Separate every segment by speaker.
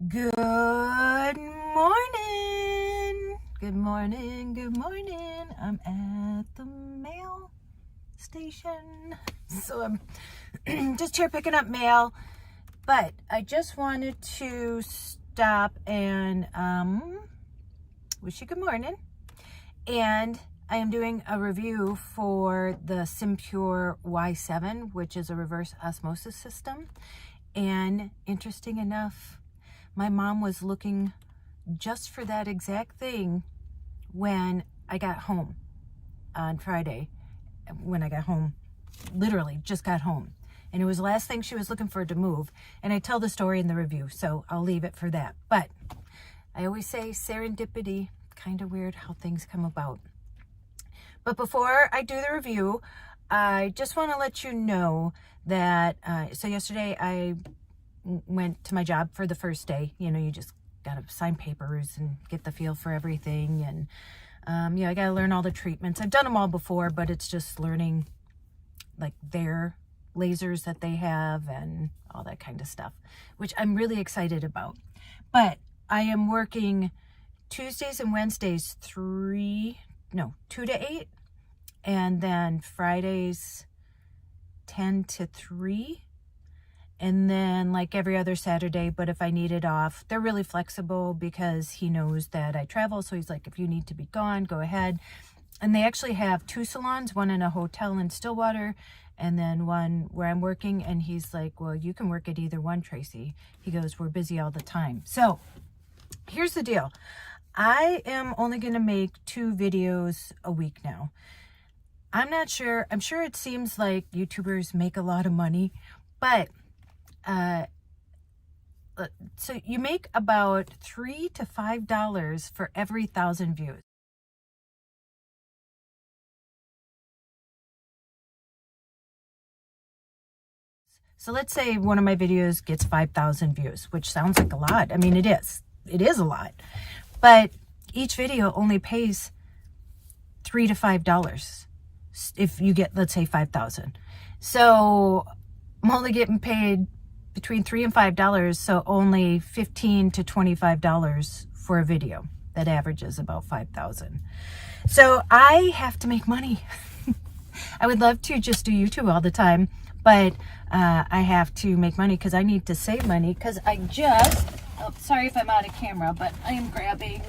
Speaker 1: Good morning. Good morning. Good morning. I'm at the mail station. So I'm just here picking up mail. But I just wanted to stop and wish you good morning. And I am doing a review for the SimPure Y7, which is a reverse osmosis system. And interesting enough, my mom was looking just for that exact thing when I got home on Friday. When I got home, literally just got home. And it was the last thing she was looking for to move. And I tell the story in the review, so I'll leave it for that. But I always say serendipity, kind of weird how things come about. But before I do the review, I just want to let you know that, so yesterday I went to my job for the first day. You know, you just got to sign papers and get the feel for everything. And, you know, I got to learn all the treatments. I've done them all before, but it's just learning like their lasers that they have and all that kind of stuff, which I'm really excited about. But I am working Tuesdays and Wednesdays 2 to 8, and then Fridays 10 to 3. And then like every other Saturday, but if I need it off, they're really flexible because he knows that I travel. So he's like, if you need to be gone, go ahead. And they actually have 2 salons, one in a hotel in Stillwater and then one where I'm working. And he's like, well, you can work at either one, Tracy. He goes, we're busy all the time. So here's the deal. I am only going to make 2 videos a week now. I'm not sure. I'm sure it seems like YouTubers make a lot of money, but so you make about $3 to $5 for every 1,000 views. So let's say one of my videos gets 5,000 views, which sounds like a lot. I mean, it is a lot, but each video only pays $3 to $5 if you get, let's say, 5,000. So I'm only getting paid between $3 and $5, so only $15 to $25 for a video that averages about 5,000. So I have to make money. I would love to just do YouTube all the time, but I have to make money because I need to save money because I just, oh, sorry if I'm out of camera, but I am grabbing,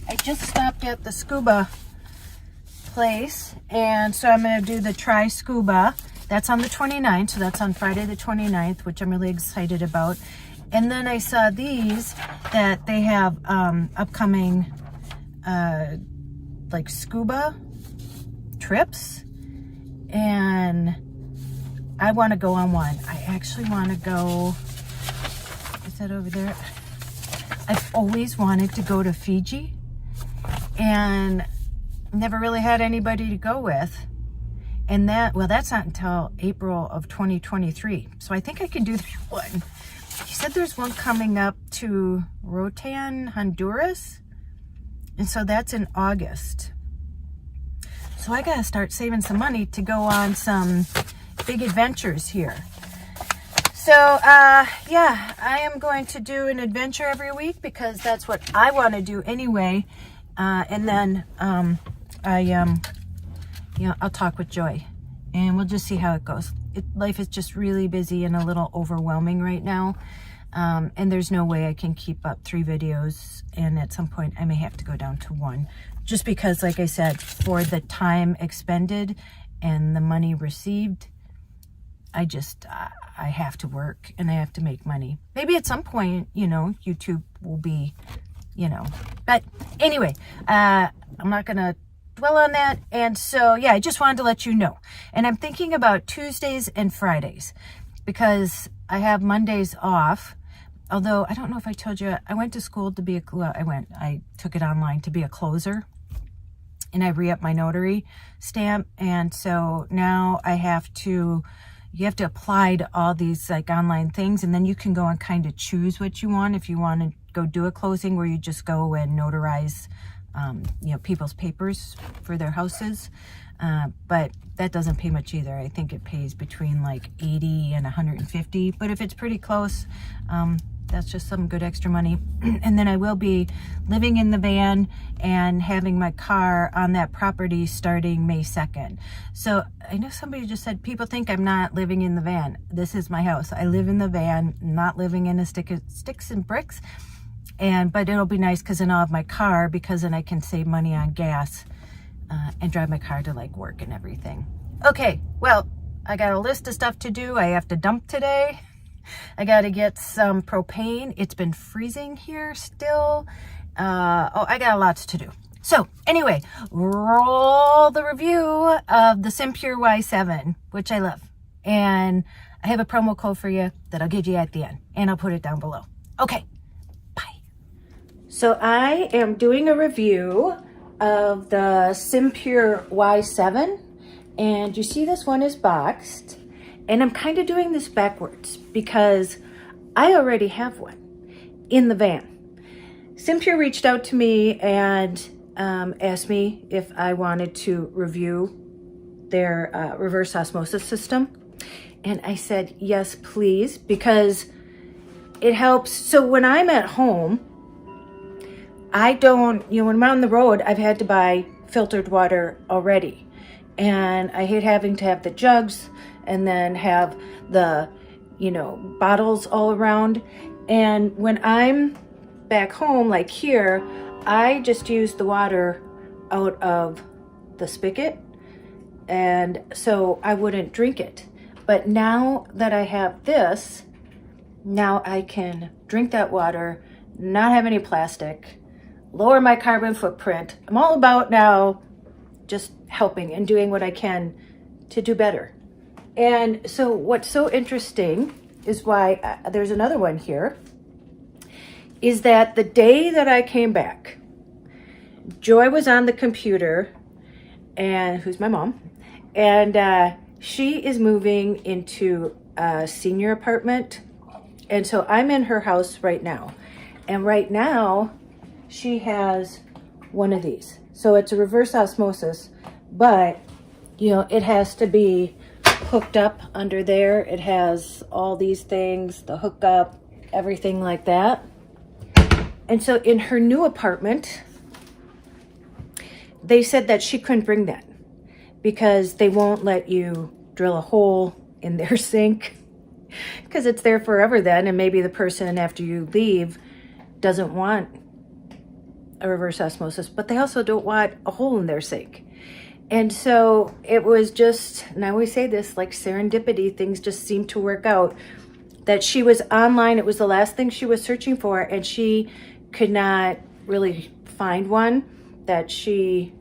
Speaker 1: I just stopped at the scuba place, and so I'm going to do the Try Scuba. That's on the 29th, so that's on Friday the 29th, which I'm really excited about. And then I saw these that they have upcoming like scuba trips, and I want to go on one. I actually want to go, is that over there? I've always wanted to go to Fiji and never really had anybody to go with. And that's not until April of 2023. So I think I can do that one. He said there's one coming up to Roatan, Honduras. And so that's in August. So I got to start saving some money to go on some big adventures here. So, yeah, I am going to do an adventure every week because that's what I want to do anyway. And then, you know, I'll talk with Joy and we'll just see how it goes. Life is just really busy and a little overwhelming right now. And there's no way I can keep up 3 videos. And at some point I may have to go down to 1 just because, like I said, for the time expended and the money received, I have to work and I have to make money. Maybe at some point, you know, YouTube will be, you know, but anyway, I'm not going to dwell on that. And so, yeah, I just wanted to let you know. And I'm thinking about Tuesdays and Fridays because I have Mondays off. Although I don't know if I told you, I went to school to be I took it online to be a closer, and I re-upped my notary stamp. And so now you have to apply to all these like online things, and then you can go and kind of choose what you want. If you want to go do a closing where you just go and notarize you know, people's papers for their houses. But that doesn't pay much either. I think it pays between like 80 and 150. But if it's pretty close, That's just some good extra money. And then I will be living in the van and having my car on that property starting May 2nd. So I know somebody just said, people think I'm not living in the van. This is my house. I live in the van, not living in a sticks and bricks. But it'll be nice because then I'll have my car, because then I can save money on gas and drive my car to like work and everything. Okay, well, I got a list of stuff to do. I have to dump today. I got to get some propane. It's been freezing here still. I got lots to do. So anyway, roll the review of the SimPure Y7, which I love. And I have a promo code for you that I'll give you at the end, and I'll put it down below. Okay, bye. So I am doing a review of the SimPure Y7, and you see this one is boxed. And I'm kind of doing this backwards because I already have one in the van. SimPure reached out to me and asked me if I wanted to review their reverse osmosis system. And I said, yes, please, because it helps. So when I'm at home, I don't, when I'm on the road, I've had to buy filtered water already. And I hate having to have the jugs and then have the, bottles all around. And when I'm back home, like here, I just use the water out of the spigot. And so I wouldn't drink it. But now that I have this, now I can drink that water, not have any plastic, lower my carbon footprint. I'm all about now just helping and doing what I can to do better. And so what's so interesting is why there's another one here, is that the day that I came back, Joy was on the computer, and who's my mom, and she is moving into a senior apartment. And so I'm in her house right now. And right now she has one of these. So it's a reverse osmosis, but it has to be hooked up under there. It has all these things, the hookup, everything like that. And so in her new apartment, they said that she couldn't bring that because they won't let you drill a hole in their sink because it's there forever then, and maybe the person after you leave doesn't want a reverse osmosis, but they also don't want a hole in their sink. And so it was just, and I always say this, like serendipity, things just seem to work out, that she was online. It was the last thing she was searching for, and she could not really find one that she,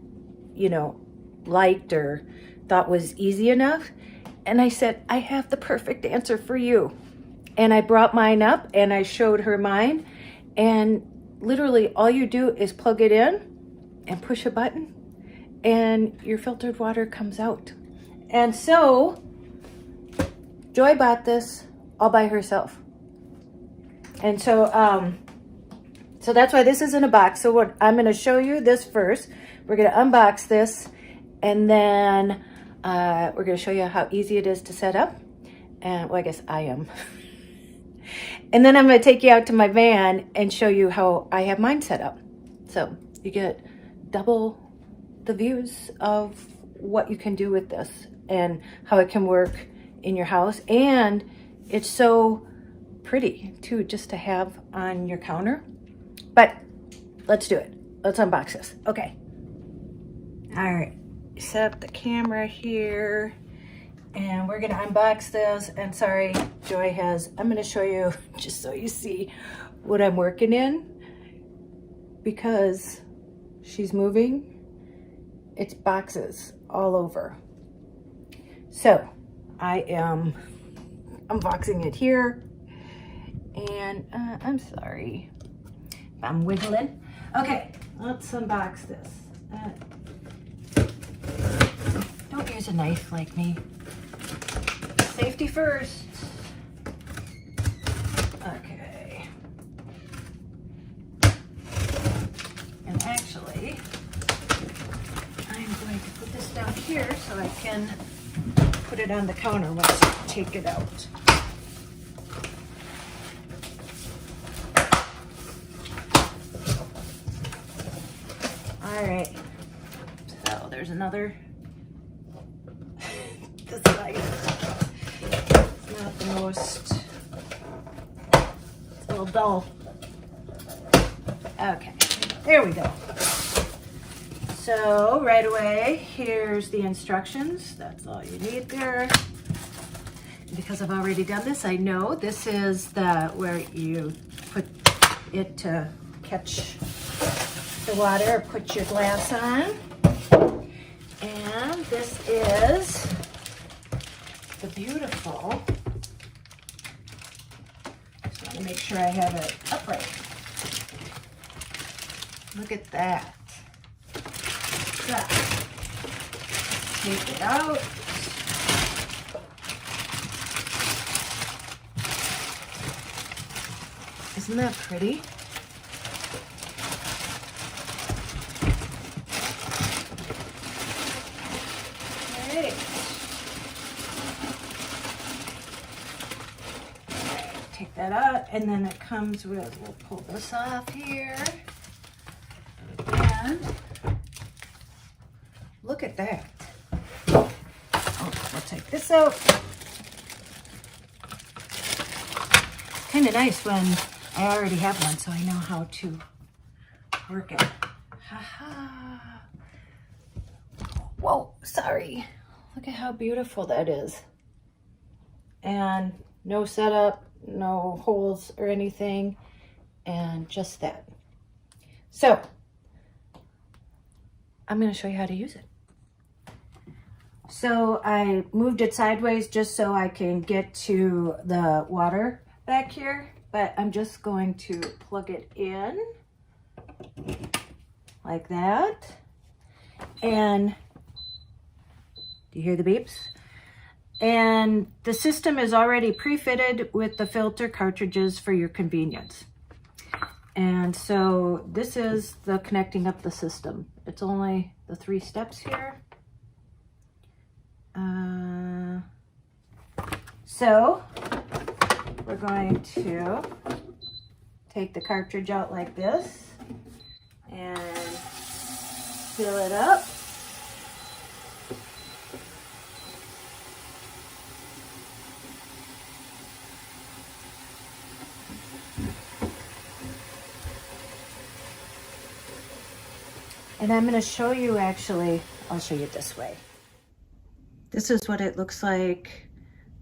Speaker 1: liked or thought was easy enough. And I said, I have the perfect answer for you. And I brought mine up and I showed her mine, and literally all you do is plug it in and push a button and your filtered water comes out. And so Joy bought this all by herself. And so so that's why this is in a box. So what I'm going to show you this first. We're going to unbox this, and then we're going to show you how easy it is to set up. And well, I guess I am. And then I'm going to take you out to my van and show you how I have mine set up. So you get double the views of what you can do with this and how it can work in your house. And it's so pretty too, just to have on your counter. But let's do it. Let's unbox this. Okay. All right. Set up the camera here. And we're gonna unbox this. And sorry, Joy has, I'm gonna show you just so you see what I'm working in, because she's moving. It's boxes all over. So I am unboxing it here. And I'm sorry if I'm wiggling. Okay, let's unbox this. Don't use a knife like me. Safety first. Okay. And actually, I'm going to put this down here so I can put it on the counter once I take it out. All right, so there's another. This light is not the most, it's a little dull. Okay, there we go. So right away, here's the instructions. That's all you need there. Because I've already done this, I know this is where you put it to catch the water or put your glass on. And this is the beautiful, just want to make sure I have it upright. Look at that. So, take it out. Isn't that pretty? Great. Take that out, and then it comes with, we'll pull this off here. And look at that. Oh, we'll take this out. Kind of nice when I already have one, so I know how to work it. Ha-ha. Whoa, sorry. Look at how beautiful that is. And no setup, no holes or anything, and just that. So, I'm going to show you how to use it. So I moved it sideways just so I can get to the water back here, but I'm just going to plug it in like that. And do you hear the beeps? And the system is already pre-fitted with the filter cartridges for your convenience. And so this is the connecting up the system. It's only the 3 steps here. So we're going to take the cartridge out like this and fill it up. And I'm going to show you actually, I'll show you this way. This is what it looks like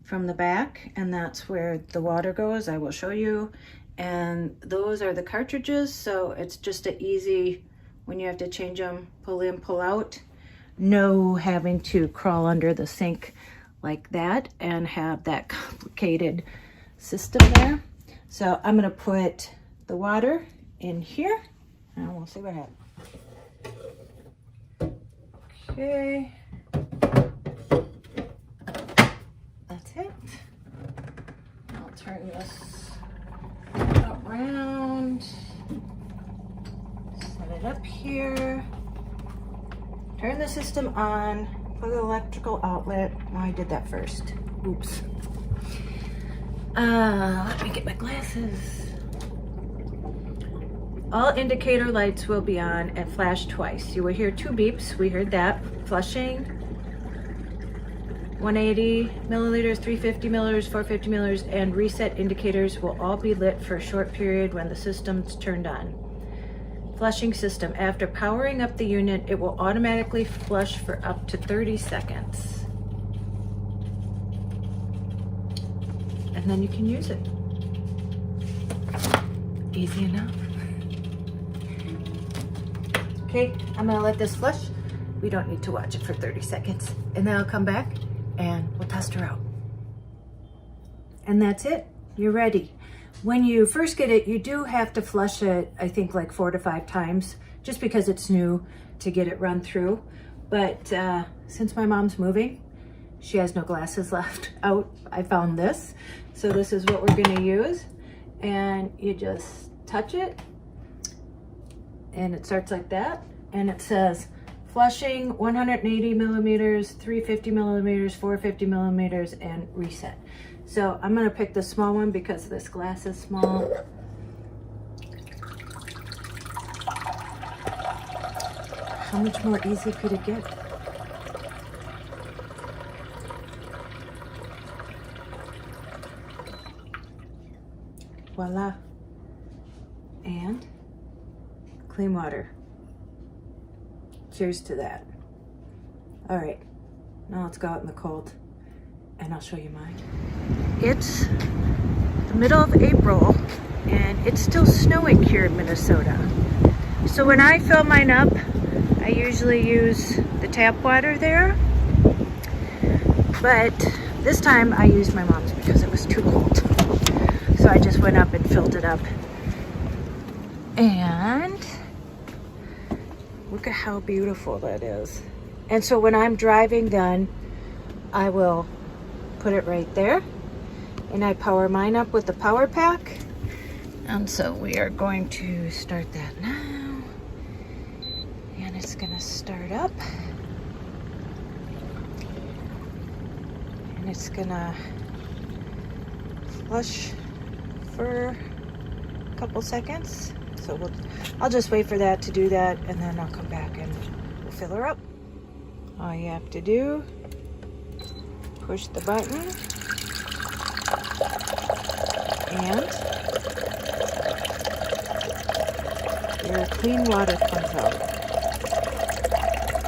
Speaker 1: from the back, and that's where the water goes. I will show you. And those are the cartridges, so it's just an easy, when you have to change them, pull in, pull out. No having to crawl under the sink like that and have that complicated system there. So I'm going to put the water in here, and we'll see what happens. Okay, that's it. I'll turn this around, set it up here, turn the system on, plug the electrical outlet. Oh, I did that first. Oops. Let me get my glasses. All indicator lights will be on and flash twice. You will hear 2 beeps. We heard that. Flushing. 180 milliliters, 350 milliliters, 450 milliliters, and reset indicators will all be lit for a short period when the system's turned on. Flushing system. After powering up the unit, it will automatically flush for up to 30 seconds. And then you can use it. Easy enough. Okay, I'm gonna let this flush. We don't need to watch it for 30 seconds. And then I'll come back and we'll test her out. And that's it, you're ready. When you first get it, you do have to flush it, I think like 4 to 5 times, just because it's new to get it run through. But since my mom's moving, she has no glasses left out. I found this. So this is what we're gonna use. And you just touch it, and it starts like that, and it says flushing 180 millimeters, 350 millimeters, 450 millimeters, and reset. So I'm gonna pick the small one because this glass is small. How much more easy could it get? Voila. And clean water. Cheers to that. All right, now let's go out in the cold and I'll show you mine. It's the middle of April and it's still snowing here in Minnesota. So when I fill mine up, I usually use the tap water there. But this time I used my mom's because it was too cold. So I just went up and filled it up. And look at how beautiful that is. And so when I'm driving then, I will put it right there. And I power mine up with the power pack. And so we are going to start that now. And it's gonna start up. And it's gonna flush for a couple seconds. So I'll just wait for that to do that and then I'll come back and we'll fill her up. All you have to do, push the button and your clean water comes out.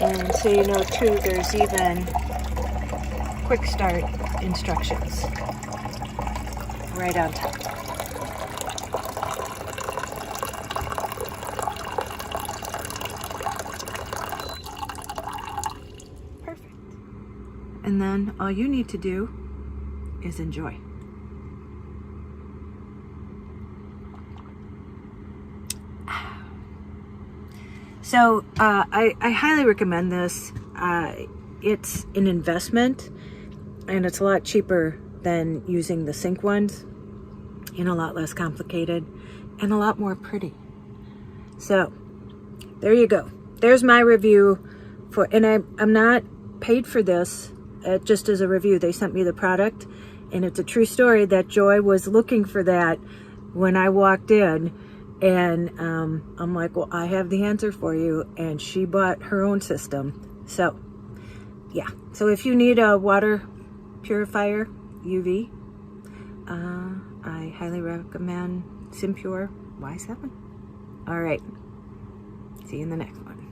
Speaker 1: And so you know too, there's even quick start instructions right on top. Perfect. And then all you need to do is enjoy. So I highly recommend this. It's an investment and it's a lot cheaper than using the sink ones and a lot less complicated and a lot more pretty. So there you go. There's my review for, and I'm not paid for this, just as a review. They sent me the product and it's a true story that Joy was looking for that when I walked in. And I'm like, well, I have the answer for you. And she bought her own system. So, yeah. So if you need a water purifier, UV, I highly recommend SimPure Y7. All right. See you in the next one.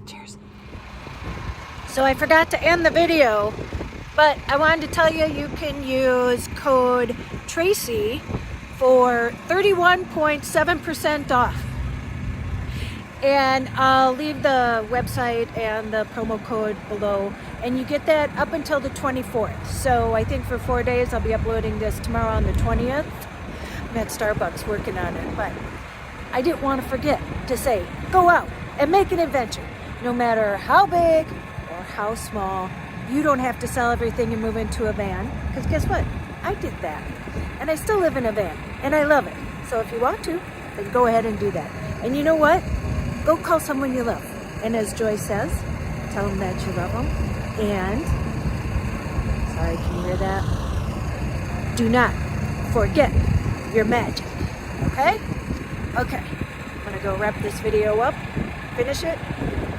Speaker 1: Cheers. So I forgot to end the video, but I wanted to tell you, you can use code Tracy for 31.7% off. And I'll leave the website and the promo code below. And you get that up until the 24th. So I think for 4 days, I'll be uploading this tomorrow on the 20th. I'm at Starbucks working on it, but I didn't want to forget to say, go out and make an adventure. No matter how big or how small, you don't have to sell everything and move into a van. Because guess what? I did that. And I still live in a van, and I love it. So if you want to, then go ahead and do that. And you know what? Go call someone you love. And as Joy says, tell them that you love them. And, sorry, can you hear that? Do not forget your magic, okay? Okay, I'm gonna go wrap this video up, finish it,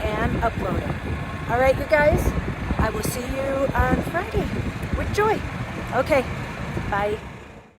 Speaker 1: and upload it. All right, you guys, I will see you on Friday with Joy. Okay, bye.